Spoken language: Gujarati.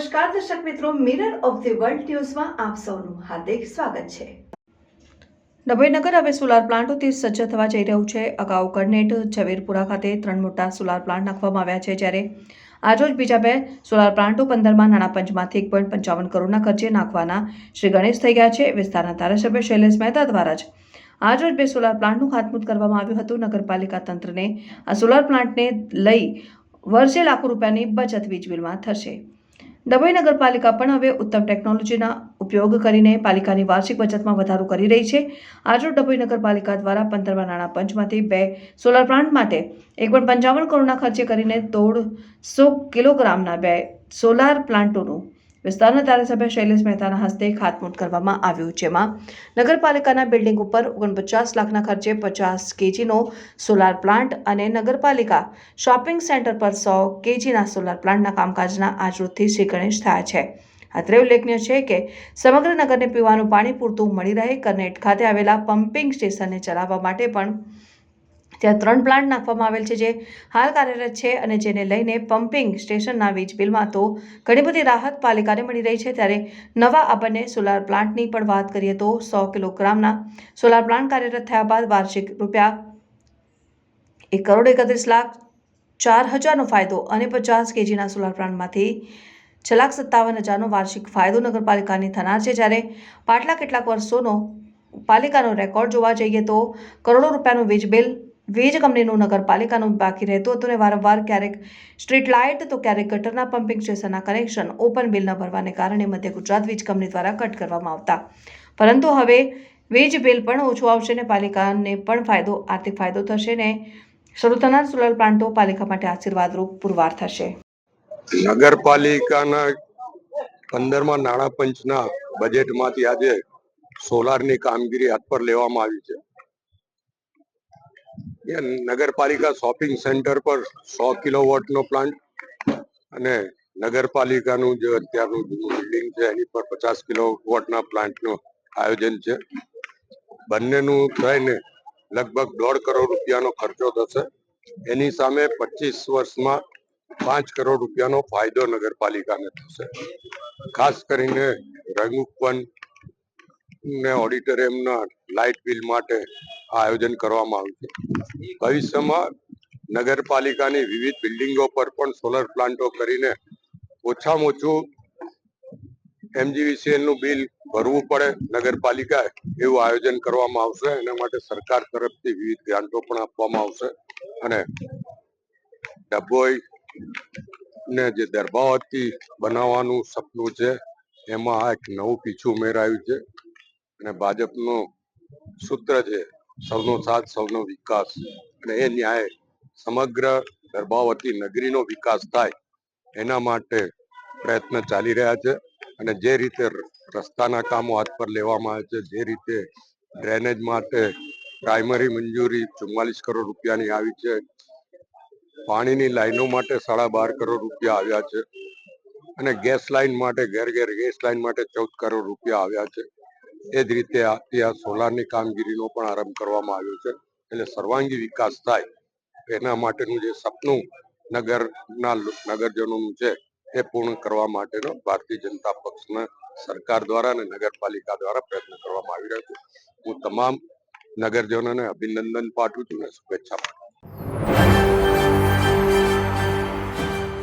નમસ્કાર દર્શક મિત્રો, મિરર ઓફ ધી વર્લ્ડ ન્યૂઝમાં આપ સૌનું હાર્દિક સ્વાગત છે। ડભોઈનગર હવે સોલાર પ્લાન્ટોથી સજ્જ થવા જઈ રહ્યું છે। અગાઉ કરનેટ ઝવેરપુરા ખાતે 3 મોટા સોલાર પ્લાન્ટ નાખવામાં આવ્યા છે, જ્યારે આજરોજ બીજા 2 સોલાર પ્લાન્ટો 15માં નાણાં પંચમાંથી 1.55 કરોડના ખર્ચે નાખવાના શ્રી ગણેશ થઈ ગયા છે। વિસ્તારના ધારાસભ્ય શૈલેષ મહેતા દ્વારા જ આજરોજ 2 સોલાર પ્લાન્ટનું ખાતમુહૂર્ત કરવામાં આવ્યું હતું। નગરપાલિકા તંત્રને આ સોલાર પ્લાન્ટને લઈ વર્ષે લાખો રૂપિયાની બચત વીજ બિલમાં થશે। ડભોઈ નગરપાલિકા પણ હવે ઉત્તમ ટેકનોલોજીના ઉપયોગ કરીને પાલિકાની વાર્ષિક બચતમાં વધારો કરી રહી છે। આજરોજ ડભોઈ નગરપાલિકા દ્વારા 15મા નાણાં પંચમાંથી 2 સોલાર પ્લાન્ટ માટે 1.55 કરોડના ખર્ચે કરીને 150 કિલોગ્રામના 2 સોલાર પ્લાન્ટોનું વિસ્તારના ધારાસભ્ય શૈલેષ મહેતાના હસ્તે ખાતમુહૂર્ત કરવામાં આવ્યું, જેમાં નગરપાલિકાના બિલ્ડિંગ ઉપર 49 લાખના ખર્ચે 50 કેજીનો સોલાર પ્લાન્ટ અને નગરપાલિકા શોપિંગ સેન્ટર પર 100 કેજીના સોલાર પ્લાન્ટના કામકાજના આજરોજથી શ્રી ગણેશ થયા છે। અત્રે ઉલ્લેખનીય છે કે સમગ્ર નગરને પીવાનું પાણી પૂરતું મળી રહે કરનેટ ખાતે આવેલા પમ્પિંગ સ્ટેશનને ચલાવવા માટે પણ ત્યાં 3 પ્લાન્ટ નાખવામાં આવેલ છે, જે હાલ કાર્યરત છે અને જેને લઈને પમ્પિંગ સ્ટેશનના વીજ બિલમાં તો ઘણી બધી રાહત પાલિકાને મળી રહી છે। ત્યારે નવા આ બંને સોલાર પ્લાન્ટની પણ વાત કરીએ તો 100 કિલોગ્રામના સોલાર પ્લાન્ટ કાર્યરત થયા બાદ વાર્ષિક રૂપિયા 1,31,04,000નો ફાયદો અને 50 કેજીના સોલાર પ્લાન્ટમાંથી 6,57,000નો વાર્ષિક ફાયદો નગરપાલિકાને થનાર છે। જ્યારે પાછલા કેટલાક વર્ષોનો પાલિકાનો રેકોર્ડ જોવા જઈએ તો કરોડો રૂપિયાનું વીજ બિલ વીજ કંપનીનું નગરપાલિકાનું બાકી રહેતું હતું અને વારંવાર ક્યારેક સ્ટ્રીટ લાઇટ તો ક્યારેક ગટરના પમ્પિંગ સ્ટેશનના કનેક્શન ઓપન બિલ ન ભરવાને કારણે મધ્ય ગુજરાત વીજ કંપની દ્વારા કટ કરવામાં આવતા, પરંતુ હવે વીજ બિલ પણ ઓછું આવશે અને પાલિકાને પણ આર્થિક ફાયદો થશે ને શરૂ થનાર સોલાર પ્લાન્ટો પાલિકા માટે આશીર્વાદરૂપ પુરવાર થશે। નગરપાલિકાના 15મા નાણાં પંચના બજેટમાંથી આજે સોલારની કામગીરી હાથ પર લેવામાં આવી છે। નગરપાલિકા શોપિંગ સેન્ટર પર 100 કિલોવોટનો પ્લાન્ટ અને નગરપાલિકાનું જે અત્યારનું બિલ્ડિંગ છે એની પર 50 કિલોવોટના પ્લાન્ટનું આયોજન છે। બંનેનું થઈને લગભગ 1.5 કરોડ રૂપિયાનો ખર્ચો થશે। એની સામે 25 વર્ષમાં 5 કરોડ રૂપિયાનો ફાયદો નગરપાલિકાને થશે। ખાસ કરીને રંગુપવન ને ઓડિટોરિયમના લાઇટ બિલ માટે આયોજન કરવામાં આવ્યું છે। ભવિષ્યમાં નગરપાલિકાની વિવિધ બિલ્ડિંગો પર પણ સોલર પ્લાન્ટો કરીને ઓછામાં ઓછું MGVCL નું બિલ ભરવું પડે નગરપાલિકાએ એવું આયોજન કરવામાં આવશે। એના માટે સરકાર તરફથી વિવિધ ગ્રાન્ટો પણ આપવામાં આવશે અને ડભોઈ ને જે દરબાવતી બનાવવાનું સપનું છે એમાં આ એક નવું પીછું ઉમેરાયું છે અને ભાજપનું સૂત્ર છે સૌનો સાથ સૌનો વિકાસ, અને એ ન્યાય સમગ્ર દરબાવતી નગરીનો વિકાસ થાય એના માટે પ્રયત્ન ચાલી રહ્યા છે। અને જે રીતે રસ્તાના કામો હાથ પર લેવામાં આવે છે, જે રીતે ડ્રેનેજ માટે પ્રાઇમરી મંજૂરી 44 કરોડ રૂપિયાની આવી છે, પાણીની લાઈનો માટે 12.5 કરોડ રૂપિયા આવ્યા છે અને ગેસ લાઈન માટે ઘેર ઘેર ગેસ લાઈન માટે 14 કરોડ રૂપિયા આવ્યા છે। એ જ રીતે આ સોલારની કામગીરીનો પણ આરંભ કરવામાં આવ્યો છે। એટલે સર્વાંગી વિકાસ થાય એના માટેનું જે સપનું નગરજનોનું છે એ પૂર્ણ કરવા માટેનો ભારતીય જનતા પક્ષના સરકાર દ્વારા અને નગરપાલિકા દ્વારા પ્રયત્ન કરવામાં આવી રહ્યો છે। હું તમામ નગરજનોને અભિનંદન પાઠવું છું અને શુભેચ્છા પાઠવું છું।